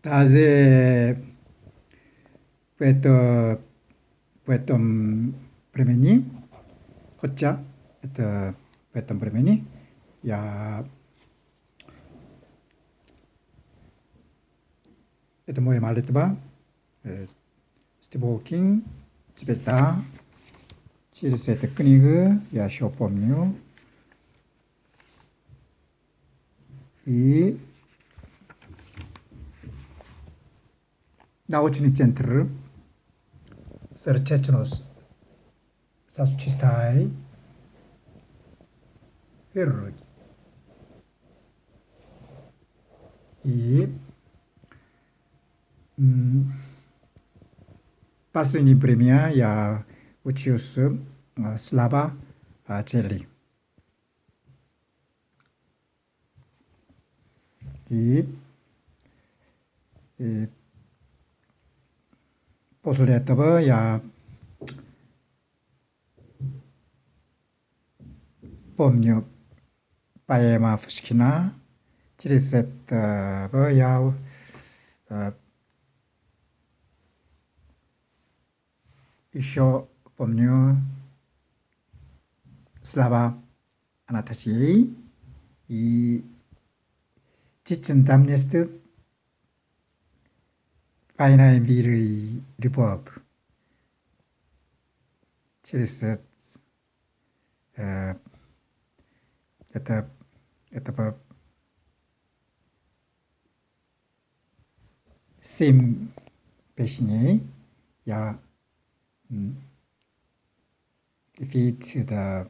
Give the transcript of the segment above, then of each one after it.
Hace puesto puesto bremeni hocca puesto bremeni ya moje malitba Steve Hawking 집에서 치르세 테크닉 ya 쇼폼뉴 이 나우치니 centru cercetnos sascistai hirrugi 이 последний премия я учился Slava Jelly. И после этого я помню Паемовскина, через этого я еще помню Слава Анатасий и 지친 담네스트 파이나의 미르의 리버브 через это 7 песней я repeat the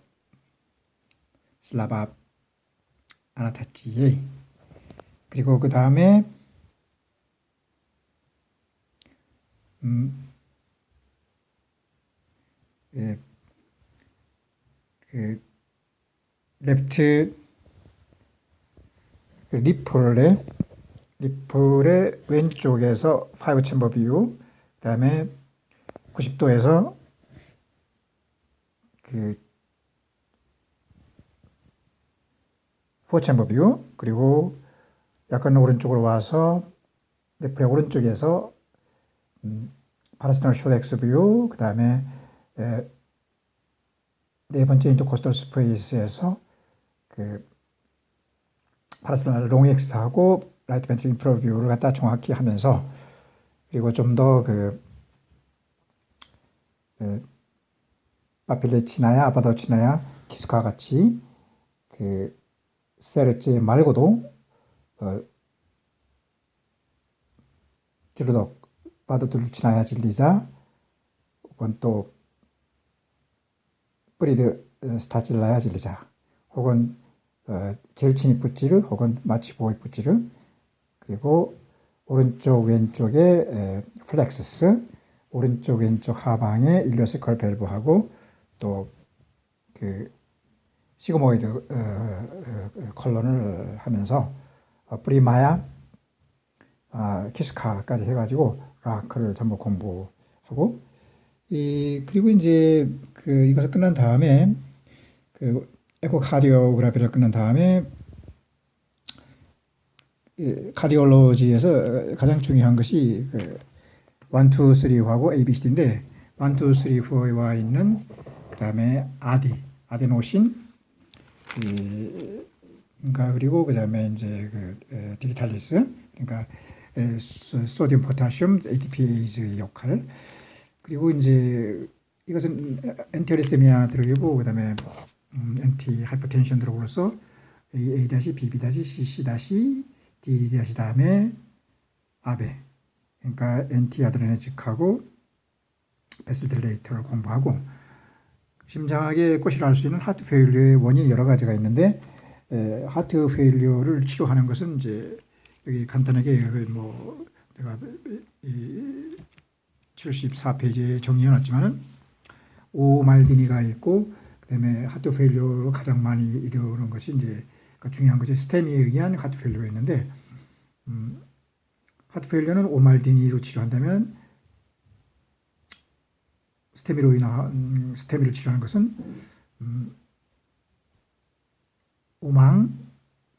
Slava Anatachie. 그리고 그 다음에 그 레프트 리플의 왼쪽에서 5 챔버 뷰, 그 다음에 90도에서 그 4 챔버 뷰, 그리고 약간 오른쪽으로 와서 레프의 오른쪽에서 파라스널 쇼렉스 뷰, 그 다음에 네 번째 인터코스털 스페이스에서 그 파라스널 롱엑스하고 라이트 벤트럴 인프로 뷰를 갖다 정확히 하면서, 그리고 좀 더 바필레치나야 아바도치나야 키스카 같이 그 세르치 말고도 주르덕 바도들치나야 질리자 혹은 또 프리드 스타질라야 질리자 혹은 젤치니 뿌찌르 혹은 마치보이 뿌찌르, 그리고 오른쪽 왼쪽에 플렉스스, 오른쪽 왼쪽 하방에 일리오스컬 밸브하고 또 그 시그모이드 컬런을 하면서 프리마야 키스카까지 해가지고 락을 전부 공부하고, 그리고 이제 이것을 끝난 다음에 에코카디오그라피를 끝난 다음에 카디올로지에서 가장 중요한 것이 1, 2, 3하고 ABCD인데 1, 2, 3, 4와 있는 그 다음에 아데노신 그리고 그 다음에 이제 디지탈리스, 그러니까 소디움 포타슘 ATPase의 역할, 그리고 이제 이것은 엔티어리세미아 들어오고 그 다음에 엔티 하이퍼텐션 들어오고서 A-B-B-C-C D 다음에 아베, 그러니까 엔티 아드레너직하고 베슬딜레이터를 공부하고, 심장학의 꽃이라 할 수 있는 하트 페일리어의 원인이 여러 가지가 있는데 하트 페일리어를 치료하는 것은 이제 여기 간단하게 뭐 내가 74페이지에 정리해 놨지만은 오말디니가 있고, 그다음에 하트 페일리어로 가장 많이 이루는 것이 이제 중요한 것이 스테미에 의한 하트 페일리어가 있는데 하트 페일리어는 오말디니로 치료한다면 스테미를 치료하는 것은 오망,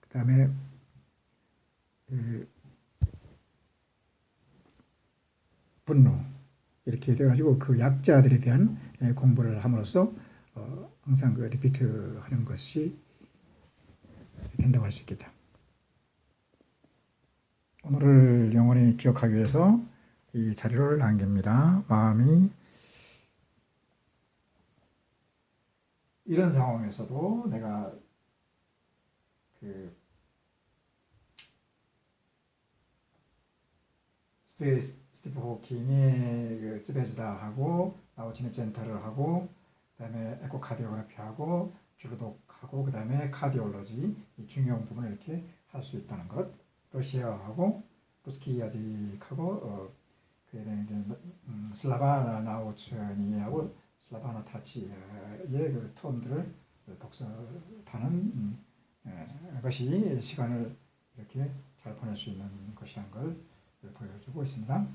그 다음에 분노 이렇게 돼가지고 그 약자들에 대한 공부를 함으로써 항상 그 리피트하는 것이 된다고 할 수 있겠다. 오늘을 영원히 기억하기 위해서 이 자료를 남깁니다. 마음이 이런 상황에서도 내가 그 스티브 호킹의 그 쯔베즈다 하고 나우치네 젠터를 하고 그다음에 에코카디오그래피 하고 줄도독하고 그다음에 카디올로지 이 중요한 부분을 이렇게 할 수 있다는 것. 러시아하고 루스키 야직하고 그다음에 슬라바나 나우츠니하고 슬라바나 타치의 그 톤들을 독서하는 것이 시간을 이렇게 잘 보낼 수 있는 것이라는 걸 보여주고 있습니다.